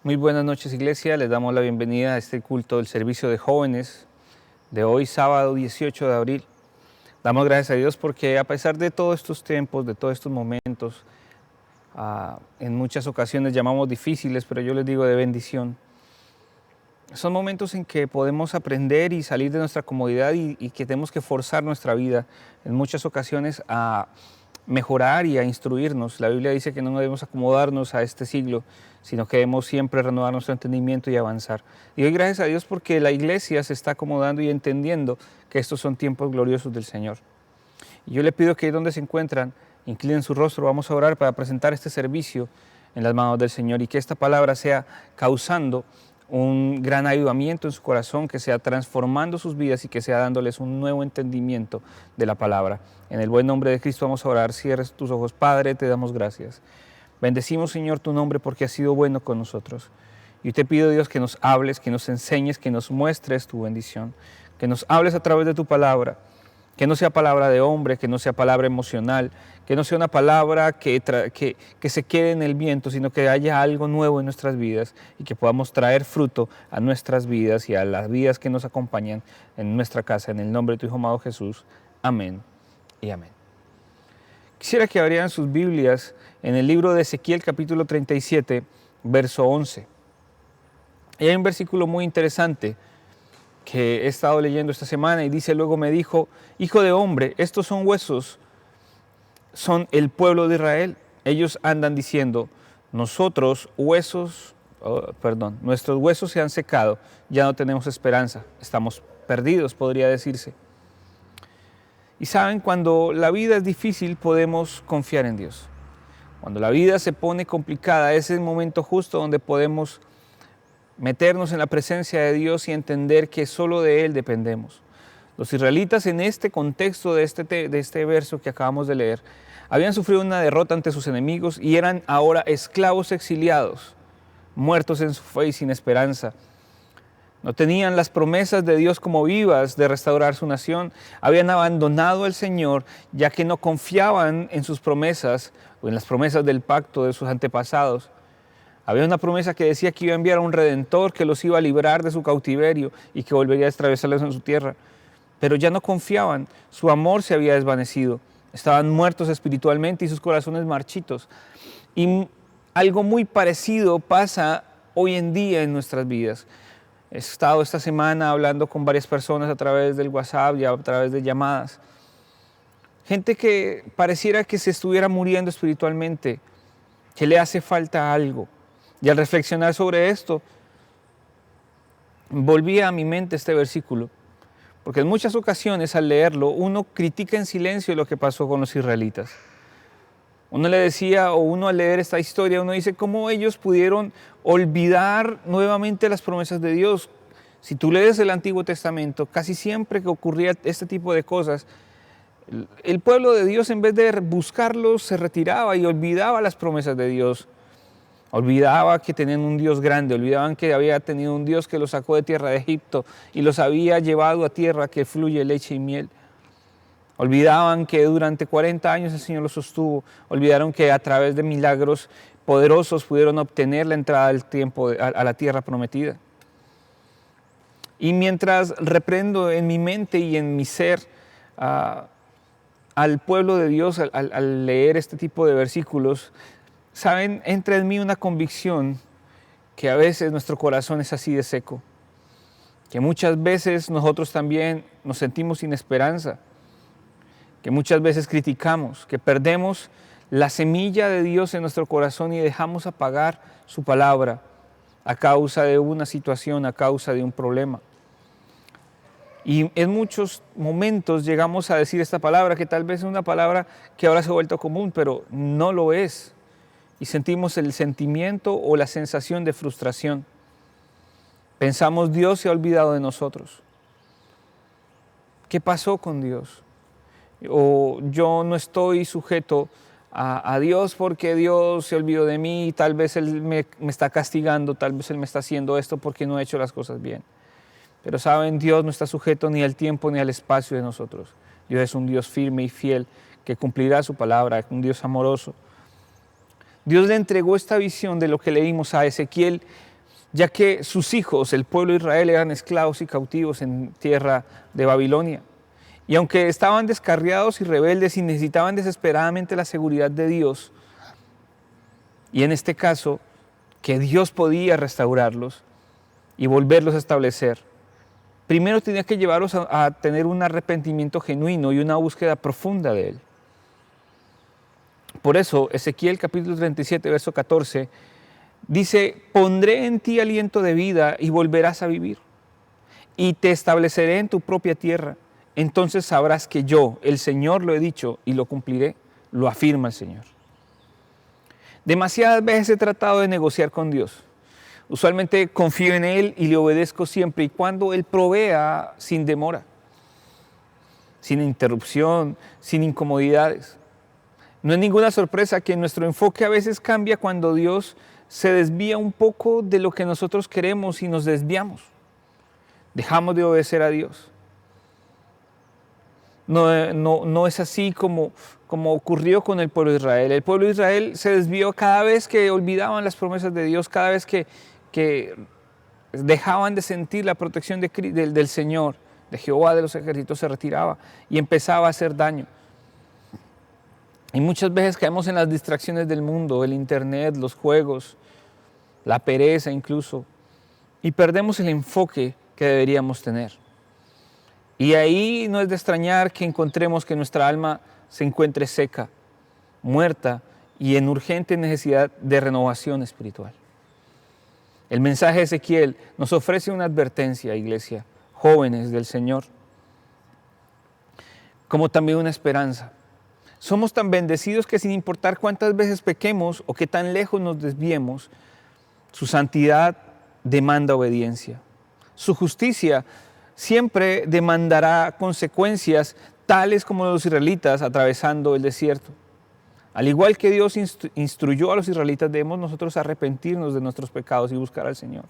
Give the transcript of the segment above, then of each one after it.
Muy buenas noches, iglesia. Les damos la bienvenida a este culto del servicio de jóvenes de hoy, sábado 18 de abril. Damos gracias a Dios porque a pesar de todos estos tiempos, de todos estos momentos, en muchas ocasiones llamamos difíciles, pero yo les digo de bendición. Son momentos en que podemos aprender y salir de nuestra comodidad y que tenemos que forzar nuestra vida en muchas ocasiones a mejorar y a instruirnos. La Biblia dice que no debemos acomodarnos a este siglo, sino que debemos siempre renovar nuestro entendimiento y avanzar. Y hoy gracias a Dios porque la iglesia se está acomodando y entendiendo que estos son tiempos gloriosos del Señor. Y yo le pido que ahí donde se encuentran, inclinen su rostro, vamos a orar para presentar este servicio en las manos del Señor y que esta palabra sea causando un gran avivamiento en su corazón, que sea transformando sus vidas y que sea dándoles un nuevo entendimiento de la palabra. En el buen nombre de Cristo vamos a orar. Cierres tus ojos. Padre, te damos gracias. Bendecimos, Señor, tu nombre porque has sido bueno con nosotros. Y te pido, Dios, que nos hables, que nos enseñes, que nos muestres tu bendición, que nos hables a través de tu palabra, que no sea palabra de hombre, que no sea palabra emocional, que no sea una palabra que se quede en el viento, sino que haya algo nuevo en nuestras vidas y que podamos traer fruto a nuestras vidas y a las vidas que nos acompañan en nuestra casa. En el nombre de tu Hijo amado Jesús. Amén y amén. Quisiera que abrieran sus Biblias en el libro de Ezequiel, capítulo 37, verso 11. Y hay un versículo muy interesante que he estado leyendo esta semana y dice: luego me dijo, hijo de hombre, estos son huesos, son el pueblo de Israel. Ellos andan diciendo, nuestros huesos se han secado, ya no tenemos esperanza, estamos perdidos, podría decirse. Y saben, cuando la vida es difícil podemos confiar en Dios. Cuando la vida se pone complicada, ese es el momento justo donde podemos meternos en la presencia de Dios y entender que solo de Él dependemos. Los israelitas, en este contexto de este verso que acabamos de leer, habían sufrido una derrota ante sus enemigos y eran ahora esclavos exiliados, muertos en su fe y sin esperanza. No tenían las promesas de Dios como vivas de restaurar su nación. Habían abandonado al Señor, ya que no confiaban en sus promesas o en las promesas del pacto de sus antepasados. Había una promesa que decía que iba a enviar a un Redentor que los iba a librar de su cautiverio y que volvería a establecerlos en su tierra. Pero ya no confiaban, su amor se había desvanecido. Estaban muertos espiritualmente y sus corazones marchitos. Y algo muy parecido pasa hoy en día en nuestras vidas. He estado esta semana hablando con varias personas a través del WhatsApp y a través de llamadas. Gente que pareciera que se estuviera muriendo espiritualmente, que le hace falta algo. Y al reflexionar sobre esto, volvía a mi mente este versículo. Porque en muchas ocasiones al leerlo, uno critica en silencio lo que pasó con los israelitas. Uno le decía, o uno al leer esta historia, uno dice, ¿cómo ellos pudieron olvidar nuevamente las promesas de Dios? Si tú lees el Antiguo Testamento, casi siempre que ocurría este tipo de cosas, el pueblo de Dios, en vez de buscarlos, se retiraba y olvidaba las promesas de Dios. Olvidaba que tenían un Dios grande, olvidaban que había tenido un Dios que los sacó de tierra de Egipto y los había llevado a tierra que fluye leche y miel. Olvidaban que durante 40 años el Señor los sostuvo. Olvidaron que a través de milagros poderosos pudieron obtener la entrada del tiempo a la tierra prometida. Y mientras reprendo en mi mente y en mi ser al pueblo de Dios al leer este tipo de versículos, saben, entra en mí una convicción que a veces nuestro corazón es así de seco, que muchas veces nosotros también nos sentimos sin esperanza, que muchas veces criticamos, que perdemos la semilla de Dios en nuestro corazón y dejamos apagar su palabra a causa de una situación, a causa de un problema. Y en muchos momentos llegamos a decir esta palabra, que tal vez es una palabra que ahora se ha vuelto común, pero no lo es. Y sentimos el sentimiento o la sensación de frustración. Pensamos, Dios se ha olvidado de nosotros. ¿Qué pasó con Dios? O yo no estoy sujeto a Dios porque Dios se olvidó de mí, tal vez Él me está castigando, tal vez Él me está haciendo esto porque no he hecho las cosas bien. Pero saben, Dios no está sujeto ni al tiempo ni al espacio de nosotros. Dios es un Dios firme y fiel que cumplirá su palabra, un Dios amoroso. Dios le entregó esta visión de lo que leímos a Ezequiel, ya que sus hijos, el pueblo de Israel, eran esclavos y cautivos en tierra de Babilonia. Y aunque estaban descarriados y rebeldes y necesitaban desesperadamente la seguridad de Dios, y en este caso, que Dios podía restaurarlos y volverlos a establecer, primero tenía que llevarlos a tener un arrepentimiento genuino y una búsqueda profunda de Él. Por eso, Ezequiel capítulo 37, verso 14, dice, pondré en ti aliento de vida y volverás a vivir, y te estableceré en tu propia tierra. Entonces sabrás que yo, el Señor, lo he dicho y lo cumpliré, lo afirma el Señor. Demasiadas veces he tratado de negociar con Dios. Usualmente confío en Él y le obedezco siempre y cuando Él provea sin demora, sin interrupción, sin incomodidades. No es ninguna sorpresa que nuestro enfoque a veces cambia cuando Dios se desvía un poco de lo que nosotros queremos y nos desviamos. Dejamos de obedecer a Dios. No es así como ocurrió con el pueblo de Israel. El pueblo de Israel se desvió cada vez que olvidaban las promesas de Dios, cada vez que dejaban de sentir la protección del Señor, de Jehová de los ejércitos, se retiraba y empezaba a hacer daño. Y muchas veces caemos en las distracciones del mundo, el internet, los juegos, la pereza incluso, y perdemos el enfoque que deberíamos tener. Y ahí no es de extrañar que encontremos que nuestra alma se encuentre seca, muerta y en urgente necesidad de renovación espiritual. El mensaje de Ezequiel nos ofrece una advertencia, iglesia, jóvenes del Señor, como también una esperanza. Somos tan bendecidos que sin importar cuántas veces pequemos o qué tan lejos nos desviemos, su santidad demanda obediencia. Su justicia siempre demandará consecuencias tales como los israelitas atravesando el desierto. Al igual que Dios instruyó a los israelitas, debemos nosotros arrepentirnos de nuestros pecados y buscar al Señor,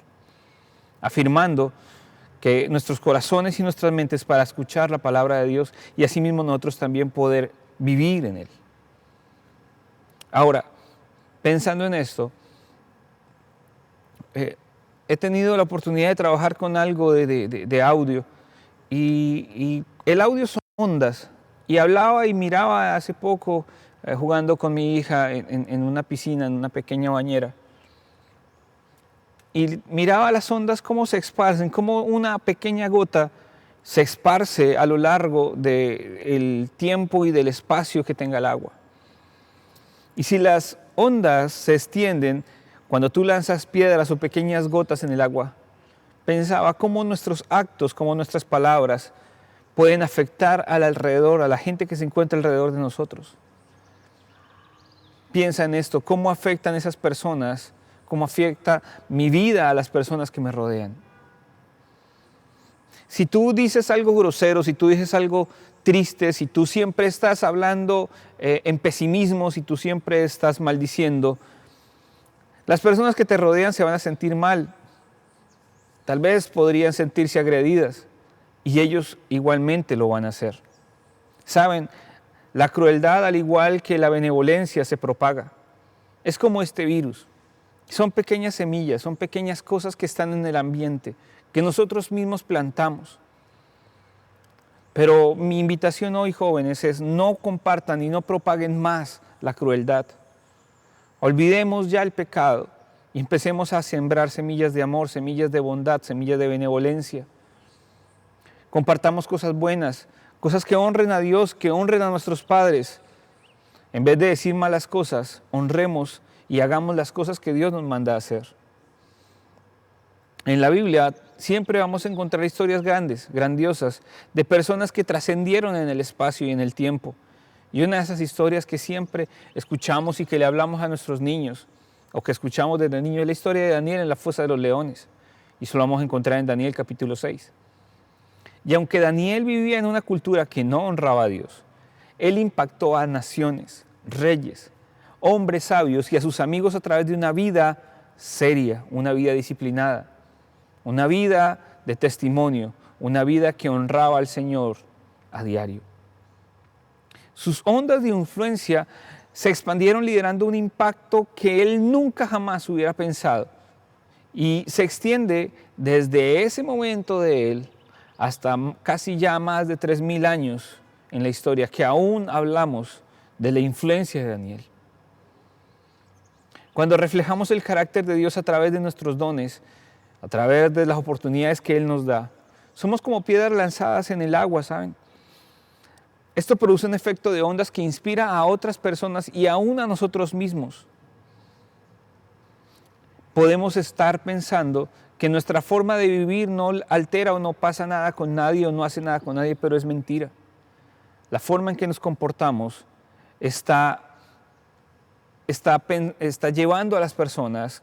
afirmando que nuestros corazones y nuestras mentes para escuchar la palabra de Dios y asimismo nosotros también poder vivir en Él. Ahora, pensando en esto, he tenido la oportunidad de trabajar con algo de audio y el audio son ondas. Y hablaba y miraba hace poco jugando con mi hija en una piscina, en una pequeña bañera. Y miraba las ondas cómo se esparcen, cómo una pequeña gota se esparce a lo largo del tiempo y del espacio que tenga el agua. Y si las ondas se extienden, cuando tú lanzas piedras o pequeñas gotas en el agua, pensaba cómo nuestros actos, cómo nuestras palabras pueden afectar al alrededor, a la gente que se encuentra alrededor de nosotros. Piensa en esto, cómo afectan esas personas, cómo afecta mi vida a las personas que me rodean. Si tú dices algo grosero, si tú dices algo triste, si tú siempre estás hablando en pesimismo, si tú siempre estás maldiciendo, las personas que te rodean se van a sentir mal. Tal vez podrían sentirse agredidas y ellos igualmente lo van a hacer. Saben, la crueldad, al igual que la benevolencia, se propaga. Es como este virus. Son pequeñas semillas, son pequeñas cosas que están en el ambiente, que nosotros mismos plantamos. Pero mi invitación hoy, jóvenes, es no compartan y no propaguen más la crueldad. Olvidemos ya el pecado y empecemos a sembrar semillas de amor, semillas de bondad, semillas de benevolencia. Compartamos cosas buenas, cosas que honren a Dios, que honren a nuestros padres. En vez de decir malas cosas, honremos y hagamos las cosas que Dios nos manda a hacer. En la Biblia siempre vamos a encontrar historias grandes, grandiosas, de personas que trascendieron en el espacio y en el tiempo. Y una de esas historias que siempre escuchamos y que le hablamos a nuestros niños, o que escuchamos desde niños, es la historia de Daniel en la fosa de los leones. Y eso lo vamos a encontrar en Daniel capítulo 6. Y aunque Daniel vivía en una cultura que no honraba a Dios, él impactó a naciones, reyes, hombres sabios y a sus amigos a través de una vida seria, una vida disciplinada, una vida de testimonio, una vida que honraba al Señor a diario. Sus ondas de influencia se expandieron liderando un impacto que él nunca jamás hubiera pensado y se extiende desde ese momento de él hasta casi ya más de 3000 años en la historia, que aún hablamos de la influencia de Daniel. Cuando reflejamos el carácter de Dios a través de nuestros dones, a través de las oportunidades que Él nos da, somos como piedras lanzadas en el agua, ¿saben? Esto produce un efecto de ondas que inspira a otras personas y aún a nosotros mismos. Podemos estar pensando que nuestra forma de vivir no altera o no pasa nada con nadie o no hace nada con nadie, pero es mentira. La forma en que nos comportamos está llevando a las personas,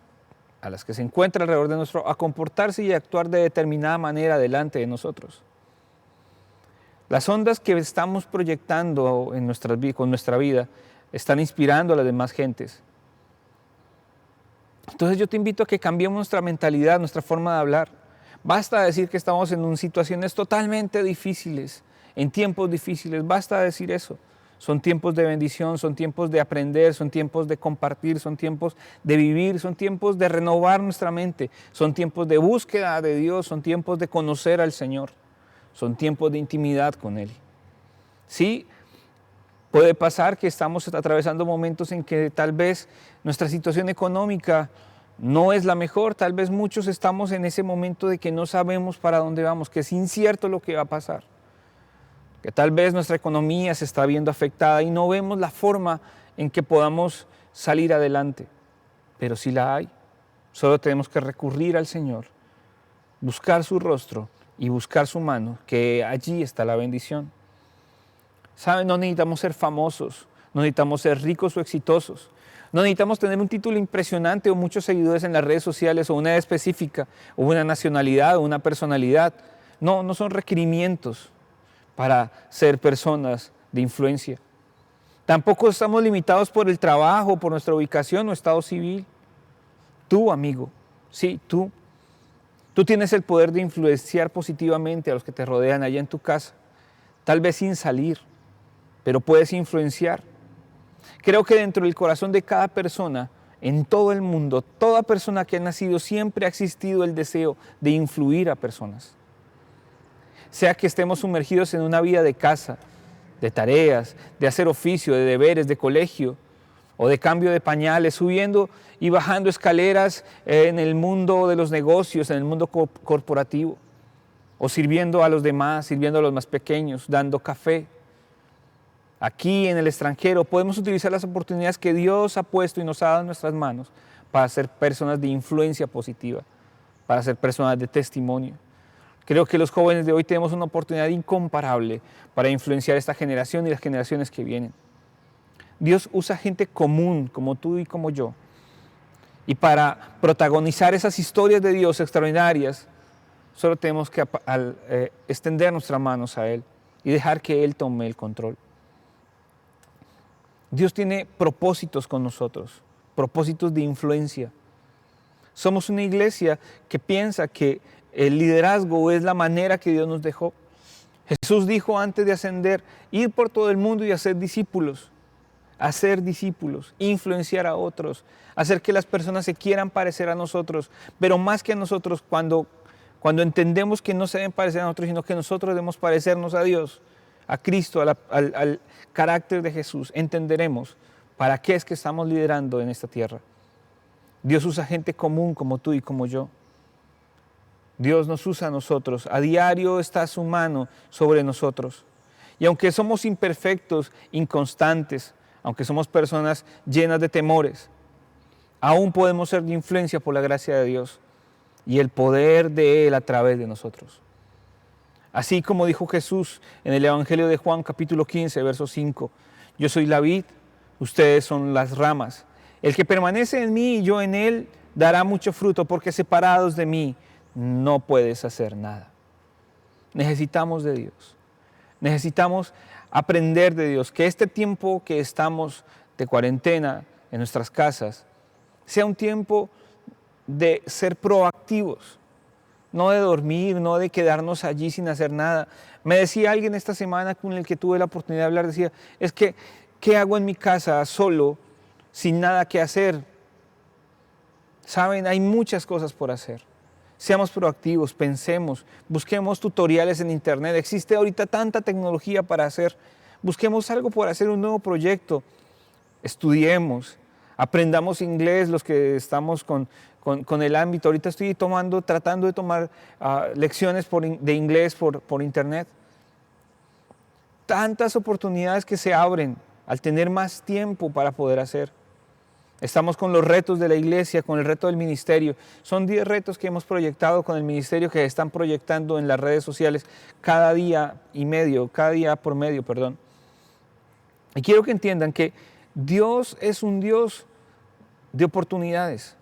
a las que se encuentran alrededor de nosotros, a comportarse y a actuar de determinada manera delante de nosotros. Las ondas que estamos proyectando con nuestra vida están inspirando a las demás gentes. Entonces yo te invito a que cambiemos nuestra mentalidad, nuestra forma de hablar. Basta decir que estamos en situaciones totalmente difíciles, en tiempos difíciles, basta decir eso. Son tiempos de bendición, son tiempos de aprender, son tiempos de compartir, son tiempos de vivir, son tiempos de renovar nuestra mente, son tiempos de búsqueda de Dios, son tiempos de conocer al Señor, son tiempos de intimidad con Él. Sí, puede pasar que estamos atravesando momentos en que tal vez nuestra situación económica no es la mejor, tal vez muchos estamos en ese momento de que no sabemos para dónde vamos, que es incierto lo que va a pasar, que tal vez nuestra economía se está viendo afectada y no vemos la forma en que podamos salir adelante, pero sí la hay. Solo tenemos que recurrir al Señor, buscar su rostro y buscar su mano, que allí está la bendición. ¿Saben? No necesitamos ser famosos, no necesitamos ser ricos o exitosos, no necesitamos tener un título impresionante o muchos seguidores en las redes sociales o una edad específica o una nacionalidad o una personalidad. No, no son requerimientos para ser personas de influencia. Tampoco estamos limitados por el trabajo, por nuestra ubicación o estado civil. Tú, amigo, sí, tú tienes el poder de influenciar positivamente a los que te rodean allá en tu casa, tal vez sin salir, pero puedes influenciar. Creo que dentro del corazón de cada persona, en todo el mundo, toda persona que ha nacido, siempre ha existido el deseo de influir a personas. Sea que estemos sumergidos en una vida de casa, de tareas, de hacer oficio, de deberes, de colegio, o de cambio de pañales, subiendo y bajando escaleras en el mundo de los negocios, en el mundo corporativo, o sirviendo a los demás, sirviendo a los más pequeños, dando café. Aquí en el extranjero podemos utilizar las oportunidades que Dios ha puesto y nos ha dado en nuestras manos para ser personas de influencia positiva, para ser personas de testimonio. Creo que los jóvenes de hoy tenemos una oportunidad incomparable para influenciar esta generación y las generaciones que vienen. Dios usa gente común como tú y como yo. Y para protagonizar esas historias de Dios extraordinarias, solo tenemos que extender nuestras manos a Él y dejar que Él tome el control. Dios tiene propósitos con nosotros, propósitos de influencia. Somos una iglesia que piensa que el liderazgo es la manera que Dios nos dejó. Jesús dijo antes de ascender, ir por todo el mundo y hacer discípulos, influenciar a otros, hacer que las personas se quieran parecer a nosotros, pero más que a nosotros, cuando cuando entendemos que no se deben parecer a nosotros, sino que nosotros debemos parecernos a Dios, a Cristo, al carácter de Jesús, entenderemos para qué es que estamos liderando en esta tierra. Dios usa gente común como tú y como yo. Dios nos usa a nosotros. A diario está su mano sobre nosotros. Y aunque somos imperfectos, inconstantes, aunque somos personas llenas de temores, aún podemos ser de influencia por la gracia de Dios y el poder de Él a través de nosotros. Así como dijo Jesús en el Evangelio de Juan capítulo 15, verso 5, yo soy la vid, ustedes son las ramas. El que permanece en mí y yo en él dará mucho fruto, porque separados de mí no puedes hacer nada. Necesitamos de Dios. Necesitamos aprender de Dios. Que este tiempo que estamos de cuarentena en nuestras casas sea un tiempo de ser proactivos. No de dormir, no de quedarnos allí sin hacer nada. Me decía alguien esta semana con el que tuve la oportunidad de hablar, decía, es que, ¿qué hago en mi casa solo, sin nada que hacer? Saben, hay muchas cosas por hacer. Seamos proactivos, pensemos, busquemos tutoriales en internet. Existe ahorita tanta tecnología para hacer. Busquemos algo por hacer, un nuevo proyecto. Estudiemos, aprendamos inglés los que estamos con el ámbito. Ahorita estoy tratando de tomar lecciones de inglés por internet. Tantas oportunidades que se abren al tener más tiempo para poder hacer. Estamos con los retos de la iglesia, con el reto del ministerio. Son 10 retos que hemos proyectado con el ministerio, que están proyectando en las redes sociales cada día por medio. Y quiero que entiendan que Dios es un Dios de oportunidades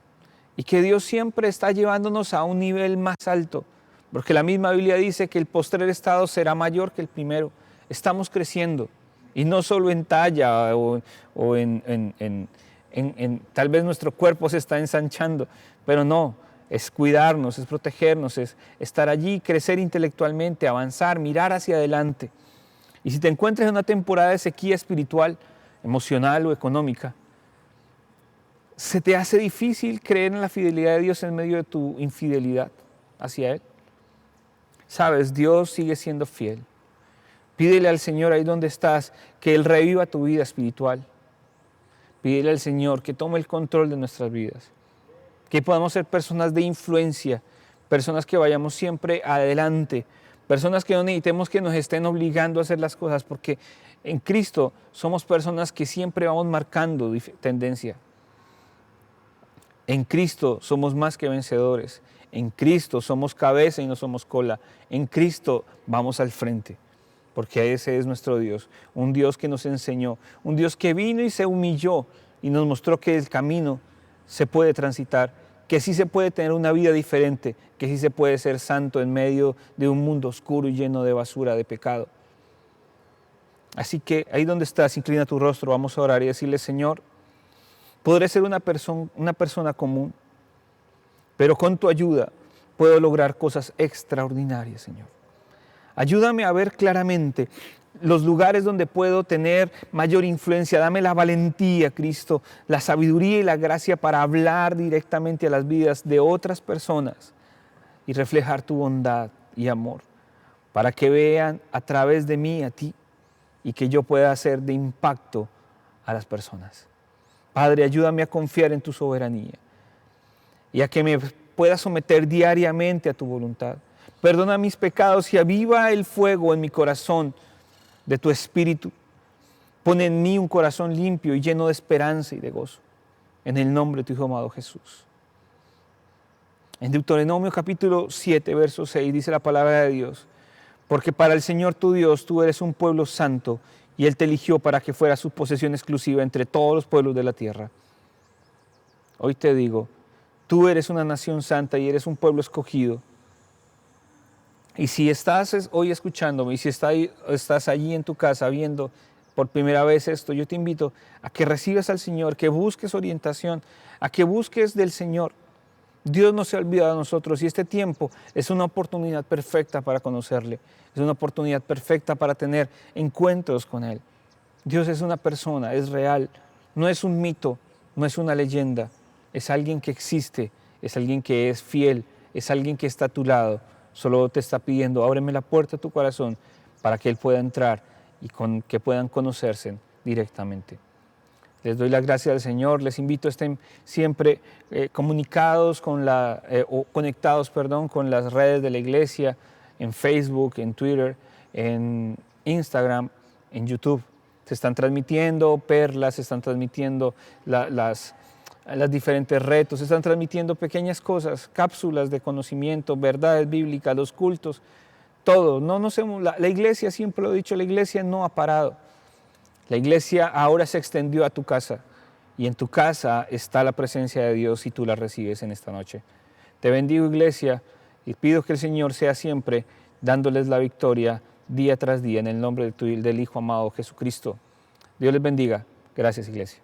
y que Dios siempre está llevándonos a un nivel más alto, porque la misma Biblia dice que el postrer estado será mayor que el primero. Estamos creciendo, y no solo en talla o tal vez nuestro cuerpo se está ensanchando, pero no, es cuidarnos, es protegernos, es estar allí, crecer intelectualmente, avanzar, mirar hacia adelante. Y si te encuentras en una temporada de sequía espiritual, emocional o económica, ¿se te hace difícil creer en la fidelidad de Dios en medio de tu infidelidad hacia Él? Sabes, Dios sigue siendo fiel. Pídele al Señor ahí donde estás que Él reviva tu vida espiritual. Pídele al Señor que tome el control de nuestras vidas. Que podamos ser personas de influencia, personas que vayamos siempre adelante, personas que no necesitemos que nos estén obligando a hacer las cosas, porque en Cristo somos personas que siempre vamos marcando tendencia. En Cristo somos más que vencedores. En Cristo somos cabeza y no somos cola. En Cristo vamos al frente, porque ese es nuestro Dios. Un Dios que nos enseñó, un Dios que vino y se humilló y nos mostró que el camino se puede transitar, que sí se puede tener una vida diferente, que sí se puede ser santo en medio de un mundo oscuro y lleno de basura, de pecado. Así que ahí donde estás, inclina tu rostro, vamos a orar y decirle: Señor, podré ser una persona común, pero con tu ayuda puedo lograr cosas extraordinarias, Señor. Ayúdame a ver claramente los lugares donde puedo tener mayor influencia. Dame la valentía, Cristo, la sabiduría y la gracia para hablar directamente a las vidas de otras personas y reflejar tu bondad y amor, para que vean a través de mí a ti y que yo pueda ser de impacto a las personas. Padre, ayúdame a confiar en tu soberanía y a que me pueda someter diariamente a tu voluntad. Perdona mis pecados y aviva el fuego en mi corazón de tu espíritu. Pon en mí un corazón limpio y lleno de esperanza y de gozo. En el nombre de tu Hijo amado Jesús. En Deuteronomio capítulo 7, verso 6 dice la palabra de Dios: porque para el Señor tu Dios tú eres un pueblo santo, y Él te eligió para que fuera su posesión exclusiva entre todos los pueblos de la tierra. Hoy te digo, tú eres una nación santa y eres un pueblo escogido. Y si estás hoy escuchándome y si estás allí en tu casa viendo por primera vez esto, yo te invito a que recibas al Señor, que busques orientación, a que busques del Señor. Dios no se ha olvidado de nosotros y este tiempo es una oportunidad perfecta para conocerle. Es una oportunidad perfecta para tener encuentros con Él. Dios es una persona, es real, no es un mito, no es una leyenda, es alguien que existe, es alguien que es fiel, es alguien que está a tu lado, solo te está pidiendo, ábreme la puerta de tu corazón para que Él pueda entrar y que puedan conocerse directamente. Les doy las gracias al Señor, les invito a estén siempre comunicados o conectados, con las redes de la iglesia, en Facebook, en Twitter, en Instagram, en YouTube. Se están transmitiendo perlas, se están transmitiendo las diferentes retos, se están transmitiendo pequeñas cosas, cápsulas de conocimiento, verdades bíblicas, los cultos, todo. La iglesia, siempre lo he dicho, la iglesia no ha parado. La iglesia ahora se extendió a tu casa y en tu casa está la presencia de Dios y tú la recibes en esta noche. Te bendigo, iglesia, y pido que el Señor sea siempre dándoles la victoria día tras día en el nombre del Hijo amado Jesucristo. Dios les bendiga. Gracias, iglesia.